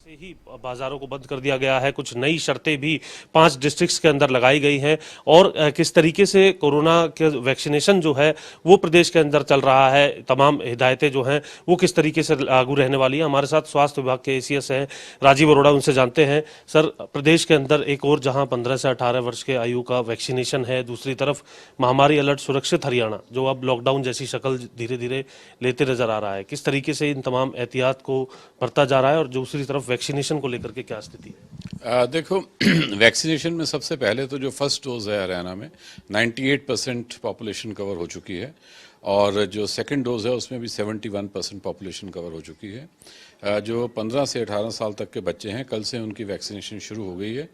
से ही बाजारों को बंद कर दिया गया है। कुछ नई शर्तें भी 5 डिस्ट्रिक्ट्स के अंदर लगाई गई हैं और किस तरीके से कोरोना के वैक्सीनेशन जो है वो प्रदेश के अंदर चल रहा है, तमाम हिदायतें जो हैं वो किस तरीके से लागू रहने वाली है। हमारे साथ स्वास्थ्य विभाग के एसीएस हैं राजीव अरोड़ा, उनसे जानते हैं। सर, प्रदेश के अंदर एक और जहां 15 से 18 वर्ष के आयु का वैक्सीनेशन है, दूसरी तरफ महामारी अलर्ट सुरक्षित हरियाणा जो अब लॉकडाउन जैसी शक्ल धीरे धीरे लेते नजर आ रहा है, किस तरीके से इन तमाम एहतियात को बरता जा रहा है और दूसरी तरफ वैक्सीनेशन को लेकर के क्या स्थिति है? देखो वैक्सीनेशन में सबसे पहले तो जो फर्स्ट डोज है हरियाणा में 98% पॉपुलेशन कवर हो चुकी है और जो सेकंड डोज है उसमें भी 71% पॉपुलेशन कवर हो चुकी है। जो 15 से 18 साल तक के बच्चे हैं कल से उनकी वैक्सीनेशन शुरू हो गई है।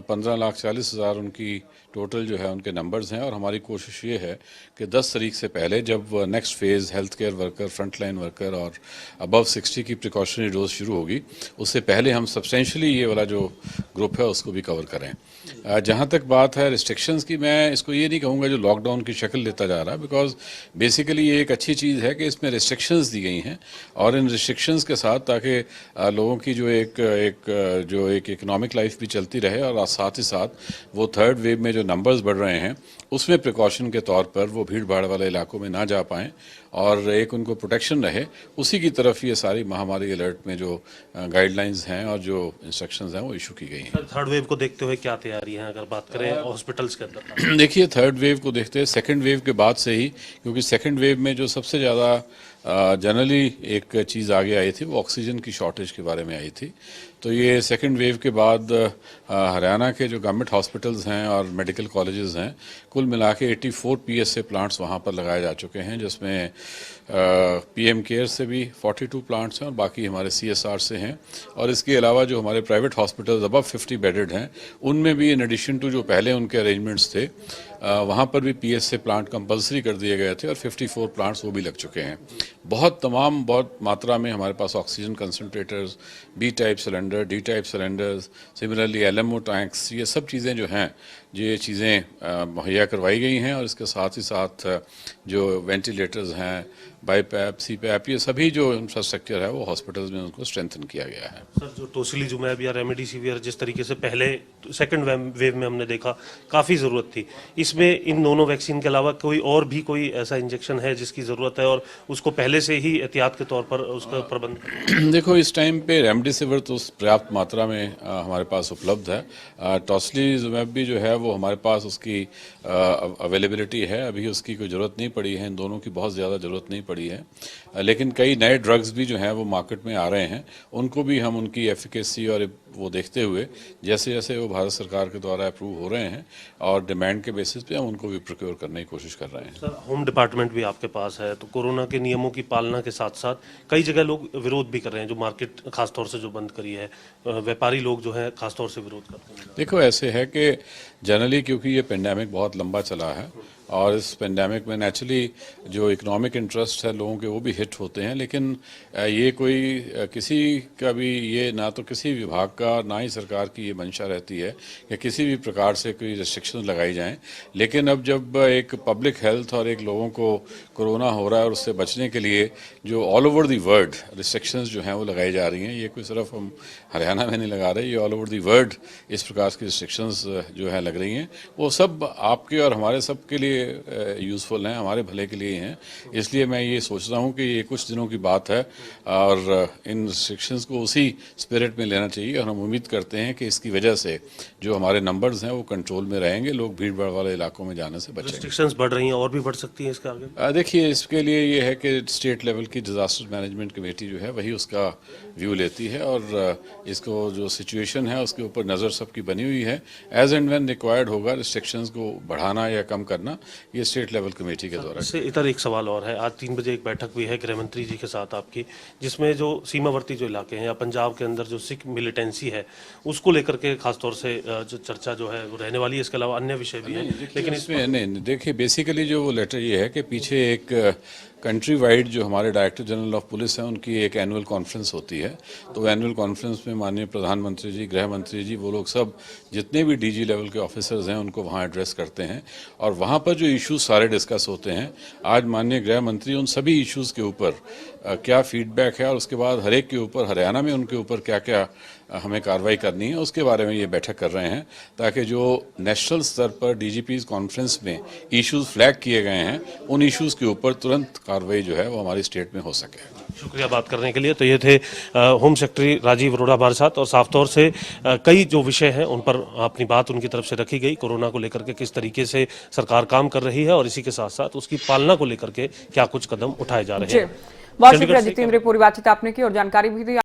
15,40,000 उनकी टोटल जो है उनके नंबर्स हैं और हमारी कोशिश ये है कि 10 तारीख से पहले जब next phase health care worker, frontline worker और अबव 60 की प्रिकॉशनरी डोज शुरू होगी उससे पहले हम सब्सटेंशियली ये वाला जो ग्रुप है उसको भी कवर करें। जहाँ तक बात है रिस्ट्रिक्शंस की, मैं इसको ये नहीं कहूँगा जो लॉकडाउन की शक्ल लेता जा रहा है, बिकॉज बेसिकली ये एक अच्छी चीज़ है कि इसमें रिस्ट्रिक्शंस दी गई हैं और इन रिस्ट्रिक्शंस के साथ ताकि लोगों की जो एक इकोनॉमिक लाइफ भी चलती रहे और साथ ही साथ वो थर्ड वेव में जो नंबर्स बढ़ रहे हैं उसमें प्रिकॉशन के तौर पर वो भीड़ भाड़ वाले इलाकों में ना जा पाएँ और एक उनको प्रोटेक्शन रहे, उसी की तरफ ये सारी महामारी अलर्ट में जो गाइडलाइंस हैं और जो इंस्ट्रक्शंस हैं वो इशू की गई हैं। थर्ड वेव को देखते हुए क्या तैयारी है अगर बात करें हॉस्पिटल्स के अंदर? देखिए, थर्ड वेव को देखते हैं सेकंड वेव के बाद से ही, क्योंकि सेकंड वेव में जो सबसे ज़्यादा जनरली एक चीज़ आगे आई थी वो ऑक्सीजन की शॉर्टेज के बारे में आई थी। तो ये सेकंड वेव के बाद हरियाणा के जो गवर्नमेंट हॉस्पिटल्स हैं और मेडिकल कॉलेजेस हैं कुल मिला के 84 पीएसए प्लांट्स वहाँ पर लगाए जा चुके हैं, जिसमें पीएम केयर से भी 42 प्लांट्स हैं और बाकी हमारे सीएसआर से हैं। और इसके अलावा जो हमारे प्राइवेट हॉस्पिटल्स अबव 50 बेडेड हैं उनमें भी इन एडिशन टू जो पहले उनके अरेंजमेंट्स थे वहाँ पर भी पीएसए प्लांट कंपलसरी कर दिए गए थे और 54 प्लांट्स वो भी लग चुके हैं। बहुत मात्रा में हमारे पास oxygen concentrators, B type cylinder, D type cylinders, similarly LMO tanks, ये सब चीज़ें जो हैं ये चीज़ें मुहैया करवाई गई हैं और इसके साथ ही साथ जो वेंटिलेटर्स हैं, बाईपैप, सीपैप, ये सभी जो इंफ्रास्ट्रक्चर है वो हॉस्पिटल्स में उनको स्ट्रेंथन किया गया है। सर, जो टोसिलीजुमैब या रेमडेसिविर जिस तरीके से पहले सेकंड वेव में हमने देखा काफ़ी ज़रूरत थी, इसमें इन दोनों वैक्सीन के अलावा कोई ऐसा इंजेक्शन है जिसकी ज़रूरत है और उसको पहले से ही एहतियात के तौर पर उसका प्रबंध? देखो, इस टाइम पे रेमडेसिविर तो पर्याप्त मात्रा में हमारे पास उपलब्ध है। टोसिलीजुमैब भी जो है वो हमारे पास उसकी अवेलेबिलिटी है, अभी उसकी कोई ज़रूरत नहीं पड़ी है, इन दोनों की बहुत ज़्यादा ज़रूरत नहीं पड़ी है। लेकिन कई नए ड्रग्स भी जो हैं वो मार्केट में आ रहे हैं, उनको भी हम उनकी एफिकेसी और वो देखते हुए जैसे जैसे वो भारत सरकार के द्वारा अप्रूव हो रहे हैं और डिमांड के बेसिस पे हम उनको भी प्रोक्योर करने की कोशिश कर रहे हैं। सर, होम डिपार्टमेंट भी आपके पास है, तो कोरोना के नियमों की पालना के साथ साथ कई जगह लोग विरोध भी कर रहे हैं, जो मार्केट खासतौर से जो बंद करी है, व्यापारी लोग जो है खासतौर से विरोध करते हैं। देखो, ऐसे है कि जनरली क्योंकि ये पेंडेमिक बहुत लंबा चला है और इस पेंडेमिक में नेचुरली जो इकोनॉमिक इंटरेस्ट है लोगों के वो भी हिट होते हैं, लेकिन ये कोई किसी का भी ये ना तो किसी विभाग का ना ही सरकार की ये मंशा रहती है कि किसी भी प्रकार से कोई रिस्ट्रिक्शंस लगाई जाएं। लेकिन अब जब एक पब्लिक हेल्थ और एक लोगों को कोरोना हो रहा है और उससे बचने के लिए जो all over the world restrictions जो हैं वो लगाई जा रही हैं, ये कोई सिर्फ हम हरियाणा में नहीं लगा रहे, ये ऑल ओवर दी वर्ल्ड इस प्रकार की रिस्ट्रिक्शंस जो है लग रही हैं, वो सब आपके और हमारे सब के लिए यूज़फुल हैं, हमारे भले के लिए हैं। इसलिए मैं ये सोच रहा हूँ कि ये कुछ दिनों की बात है और इन रिस्ट्रिक्शंस को उसी स्पिरिट में लेना चाहिए और हम उम्मीद करते हैं कि इसकी वजह से जो हमारे नंबर्स हैं वो कंट्रोल में रहेंगे, लोग भीड़ भाड़ वाले इलाकों में जाने से बचेंगे। रिस्ट्रिक्शंस बढ़ रही हैं और भी बढ़ सकती हैं इसके आगे? देखिए, इसके लिए ये है कि स्टेट लेवल की डिजास्टर मैनेजमेंट कमेटी जो है वही उसका व्यू लेती है और इसको जो सिचुएशन है उसके ऊपर नज़र सबकी बनी हुई है। एज एंड व्हेन रिक्वायर्ड होगा रिस्ट्रिक्शंस को बढ़ाना या कम करना, ये स्टेट लेवल कमेटी के द्वारा। इससे इधर एक सवाल और है, आज 3 बजे एक बैठक भी है गृह मंत्री जी के साथ आपकी, जिसमें जो सीमावर्ती जो इलाके हैं या पंजाब के अंदर जो सिख मिलिटेंसी है उसको लेकर के खासतौर से जो चर्चा जो है वो रहने वाली है। इसके अलावा अन्य विषय भी हैं, लेकिन इसमें नहीं, देखिए बेसिकली जो वो लेटर ये है कि पीछे एक कंट्री वाइड जो हमारे डायरेक्टर जनरल ऑफ पुलिस हैं उनकी एक एनुअल कॉन्फ्रेंस होती है। तो एनुअल कॉन्फ्रेंस में माननीय प्रधानमंत्री जी, गृह मंत्री जी, वो लोग सब जितने भी डीजी लेवल के ऑफिसर्स हैं उनको वहाँ एड्रेस करते हैं और वहाँ पर जो इश्यूज सारे डिस्कस होते हैं, आज माननीय गृह मंत्री उन सभी इश्यूज के ऊपर क्या फीडबैक है और उसके बाद हर एक के ऊपर, हरियाणा में उनके ऊपर क्या क्या हमें कार्रवाई करनी है उसके बारे में ये बैठक कर रहे हैं, ताकि जो नेशनल स्तर पर डीजीपीज कॉन्फ्रेंस में इश्यूज फ्लैग किए गए हैं उन इश्यूज के ऊपर तुरंत कार्रवाई जो है वो हमारी स्टेट में हो सके। शुक्रिया बात करने के लिए। तो ये थे होम सेक्रेटरी राजीव अरोड़ा हमारे साथ और साफ तौर से कई जो विषय हैं उन पर अपनी बात उनकी तरफ से रखी गई, कोरोना को लेकर के किस तरीके से सरकार काम कर रही है और इसी के साथ साथ उसकी पालना को लेकर के क्या कुछ कदम उठाए जा रहे हैं। बहुत शुक्रिया जितेंद्र, पूरी बातचीत आपने की और जानकारी भी दी।